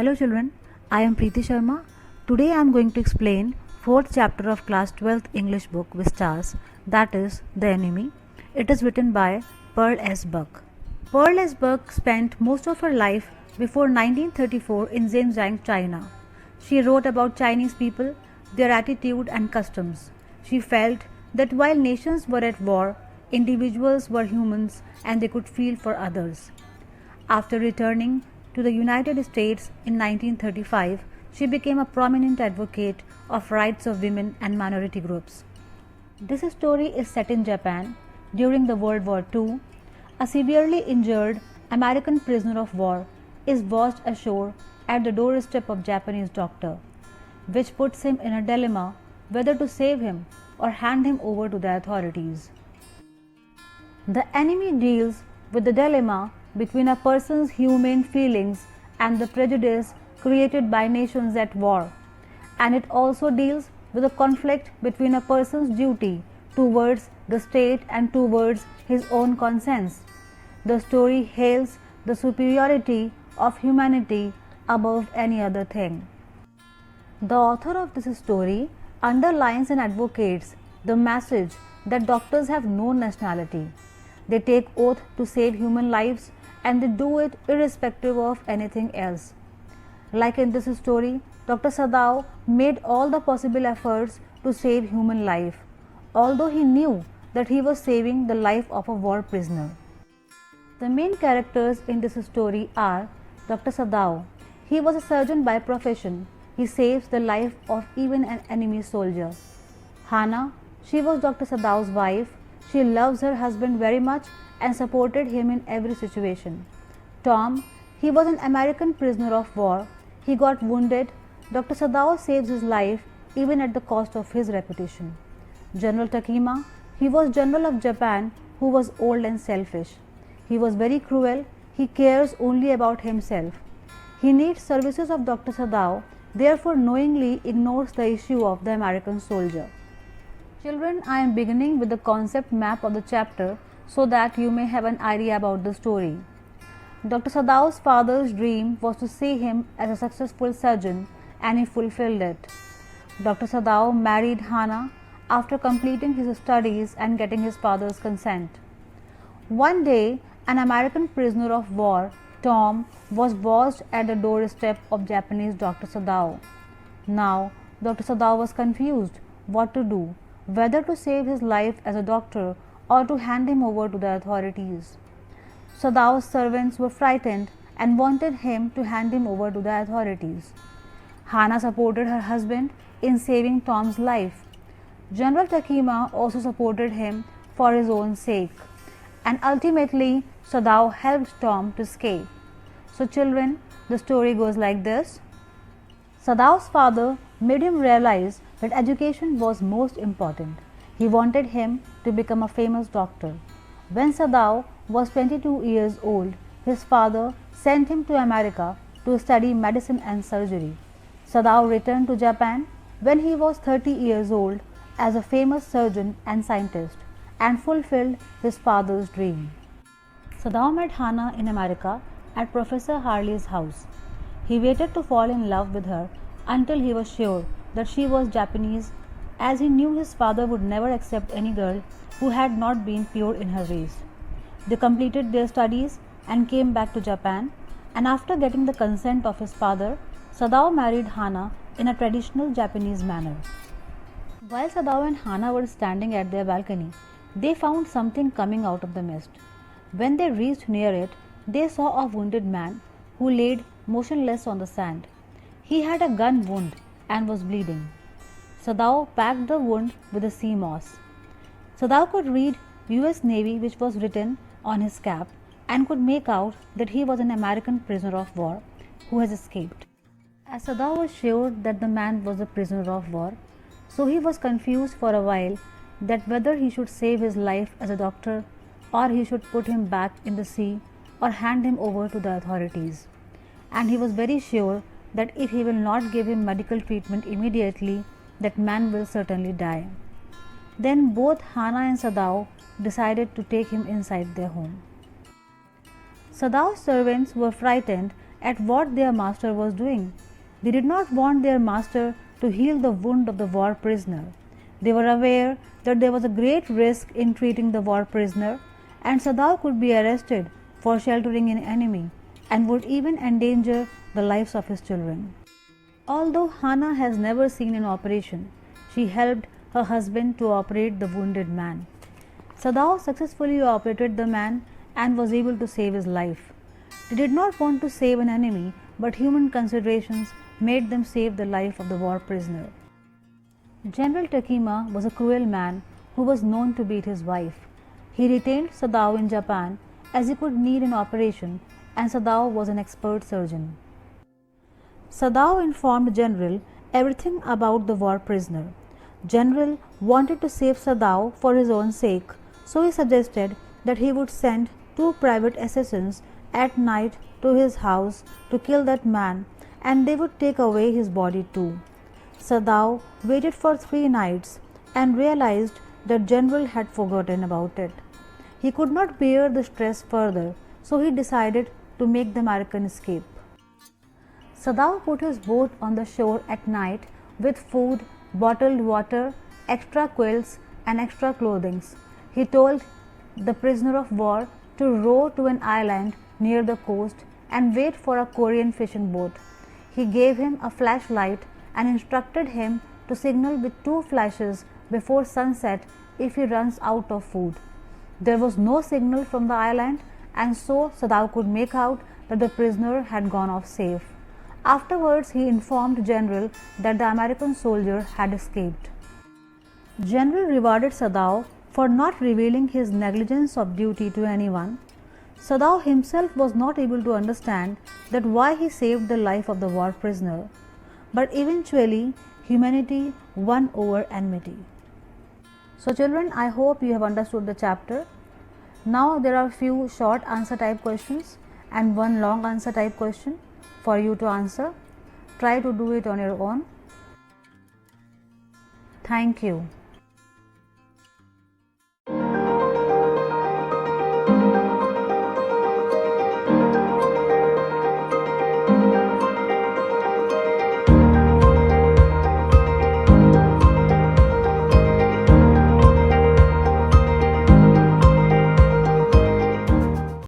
Hello children, I am Preeti Sharma. Today I am going to explain 4th chapter of class 12th English book with stars, that is The Enemy. It is written by Pearl S. Buck. Pearl S. Buck spent most of her life before 1934 in Xinjiang, China. She wrote about Chinese people, their attitude and customs. She felt that while nations were at war, individuals were humans and they could feel for others. After returning to the United States in 1935, she became a prominent advocate of rights of women and minority groups. This story is set in Japan during the World War II. A severely injured American prisoner of war is washed ashore at the doorstep of Japanese doctor, which puts him in a dilemma whether to save him or hand him over to the authorities. The Enemy deals with the dilemma between a person's humane feelings and the prejudice created by nations at war, and it also deals with the conflict between a person's duty towards the state and towards his own conscience. The story hails the superiority of humanity above any other thing. The author of this story underlines and advocates the message that doctors have no nationality. They take oath to save human lives and they do it irrespective of anything else. Like in this story, Dr. Sadao made all the possible efforts to save human life, although he knew that he was saving the life of a war prisoner. The main characters in this story are Dr. Sadao. He was a surgeon by profession. He saves the life of even an enemy soldier. Hana, she was Dr. Sadao's wife. She loves her husband very much and supported him in every situation. Tom, he was an American prisoner of war. He got wounded. Dr. Sadao saves his life even at the cost of his reputation. General Takima, he was general of Japan who was old and selfish. He was very cruel. He cares only about himself. He needs services of Dr. Sadao, therefore knowingly ignores the issue of the American soldier. Children, I am beginning with the concept map of the chapter so that you may have an idea about the story. Dr. Sadao's father's dream was to see him as a successful surgeon, and he fulfilled it. Dr. Sadao married Hana after completing his studies and getting his father's consent. One day, an American prisoner of war, Tom, was washed at the doorstep of Japanese Dr. Sadao. Now, Dr. Sadao was confused what to do, whether to save his life as a doctor or to hand him over to the authorities. Sadao's servants were frightened and wanted him to hand him over to the authorities. Hana supported her husband in saving Tom's life. General Takima also supported him for his own sake. And ultimately, Sadao helped Tom to escape. So children, the story goes like this. Sadao's father made him realize that education was most important. He wanted him to become a famous doctor. When Sadao was 22 years old, his father sent him to America to study medicine and surgery. Sadao returned to Japan when he was 30 years old as a famous surgeon and scientist and fulfilled his father's dream. Sadao met Hana in America at Professor Harley's house. He waited to fall in love with her until he was sure that she was Japanese, as he knew his father would never accept any girl who had not been pure in her race. They completed their studies and came back to Japan, and after getting the consent of his father, Sadao married Hana in a traditional Japanese manner. While Sadao and Hana were standing at their balcony, they found something coming out of the mist. When they reached near it, they saw a wounded man who laid motionless on the sand. He had a gun wound and was bleeding. Sadao packed the wound with a sea moss. Sadao could read US Navy, which was written on his cap, and could make out that he was an American prisoner of war who has escaped. As Sadao was sure that the man was a prisoner of war, so he was confused for a while that whether he should save his life as a doctor or he should put him back in the sea or hand him over to the authorities. And he was very sure that if he will not give him medical treatment immediately, that man will certainly die. Then both Hana and Sadao decided to take him inside their home. Sadao's servants were frightened at what their master was doing. They did not want their master to heal the wound of the war prisoner. They were aware that there was a great risk in treating the war prisoner, and Sadao could be arrested for sheltering an enemy and would even endanger the lives of his children. Although Hannah has never seen an operation, she helped her husband to operate the wounded man. Sadao successfully operated the man and was able to save his life. They did not want to save an enemy, but human considerations made them save the life of the war prisoner. General Takima was a cruel man who was known to beat his wife. He retained Sadao in Japan as he could need an operation, and Sadao was an expert surgeon. Sadao informed General everything about the war prisoner. General wanted to save Sadao for his own sake, so he suggested that he would send 2 private assassins at night to his house to kill that man, and they would take away his body too. Sadao waited for 3 nights and realized that General had forgotten about it. He could not bear the stress further, so he decided to make the American escape. Sadao put his boat on the shore at night with food, bottled water, extra quilts, and extra clothing. He told the prisoner of war to row to an island near the coast and wait for a Korean fishing boat. He gave him a flashlight and instructed him to signal with 2 flashes before sunset if he runs out of food. There was no signal from the island, and so Sadao could make out that the prisoner had gone off safe. Afterwards, he informed General that the American soldier had escaped. General rewarded Sadao for not revealing his negligence of duty to anyone. Sadao himself was not able to understand that why he saved the life of the war prisoner, but eventually humanity won over enmity. So children, I hope you have understood the chapter. Now there are few short answer type questions and one long answer type question for you to answer. Try to do it on your own. Thank you.